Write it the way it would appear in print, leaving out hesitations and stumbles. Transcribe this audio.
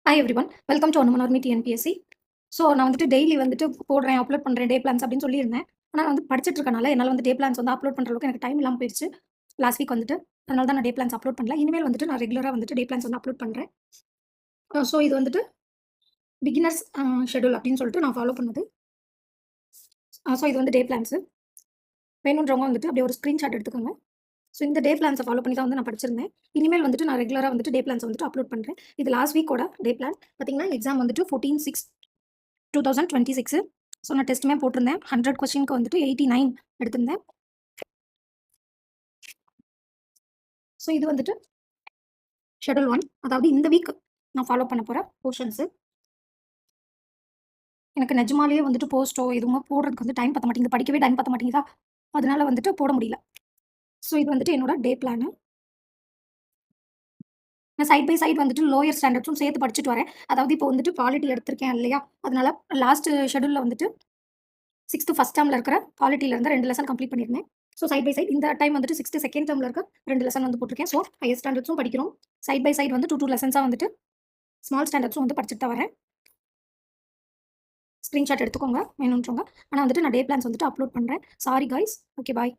Hi everyone welcome to one me TNPSC. So நான் வந்துட்டு daily வந்துட்டு போடுறேன், அப்லோட் பண்ணுறேன் டே பிளான்ஸ் அப்படின்னு சொல்லியிருந்தேன். ஆனால் வந்து படிச்சுட்டு இருக்கனால என்னால் வந்து டே பிளான்ஸ் வந்து அப்லோட் பண்ணுற அளவுக்கு எனக்கு டைம் இல்லாமல் போயிடுச்சு லாஸ்ட் வீக் வந்துட்டு. அதனால தான் நான் டே பிளான்ஸ் அப்லோட் பண்ணல. இனிமேல் வந்துட்டு நான் ரெகுலராக வந்துட்டு டே பிளான்ஸ் வந்து அப்லோட் பண்ணுறேன். ஸோ இது வந்துட்டு பிகினர்ஸ் ஷெட்யூல் அப்படின்னு சொல்லிட்டு நான் ஃபாலோ பண்ணது. ஸோ இது வந்து டே பிளான்ஸு. வேணுன்றவங்க வந்துட்டு அப்படியே ஒரு ஸ்க்ரீன்ஷாட் எடுத்துக்கோங்க. ஸோ இந்த டே பிளான்ஸை ஃபாலோ பண்ணி தான் வந்து நான் படிச்சிருந்தேன். இனிமேல் வந்துட்டு நான் ரெகுலராக வந்துட்டு டே பிளான்ஸ் வந்துட்டு அப்லோட் பண்ணுறேன். இது லாஸ்ட் வீக்கோட டே பிளான். பார்த்தீங்கன்னா எக்ஸாம் வந்துட்டு 14/6/2026. ஸோ நான் டெஸ்ட்டுமே போட்டிருந்தேன். 100 கொஸ்டினுக்கு வந்துட்டு 89 எடுத்திருந்தேன். ஸோ இது வந்துட்டு ஷெட்யூல் 1, அதாவது இந்த வீக் நான் ஃபாலோ பண்ண போகிற போர்ஷன்ஸு. எனக்கு நிஜமாலேயே வந்துட்டு போஸ்ட்டோ எதுவுமே போடுறதுக்கு வந்து டைம் பத்த மாட்டேங்குது, படிக்கவே டைம் பத்த மாட்டேங்குதா, அதனால வந்துட்டு போட முடியல. ஸோ இது வந்துட்டு என்னோட டே பிளானு. நான் சைட் பை சைட் வந்துட்டு லோயர் ஸ்டாண்டர்ட்ஸும் சேர்த்து படிச்சுட்டு வரேன். அதாவது இப்போ வந்துட்டு பாலிட்டி எடுத்திருக்கேன் இல்லையா, அதனால லாஸ்ட் ஷெட்யூலில் வந்துட்டு 6th ஃபர்ஸ்ட் டேர்மில் இருக்கிற பாலிட்டியில் இருந்து 2 லெசன் கம்ப்ளீட் பண்ணியிருந்தேன். ஸோ சைட் பை சைட் இந்த டைம் வந்துட்டு 6th செகண்ட் டேர்மில் இருக்க 2 லெசன் வந்து போட்டிருக்கேன். ஸோ ஹையர் ஸ்டாண்டர்ட்ஸும் படிக்கிறோம். சைட் பை சைட் வந்து 2 லெசன்ஸாக வந்துட்டு ஸ்மால் ஸ்டாண்டர்ட்ஸும் வந்து படிச்சுட்டு தான் வரேன். ஸ்க்ரீன்ஷாட் எடுத்துக்கோங்க வேணுன்றவங்க. ஆனால் வந்துட்டு நான் டே பிளான்ஸ் வந்துட்டு அப்லோட் பண்ணுறேன். Sorry guys. Okay bye.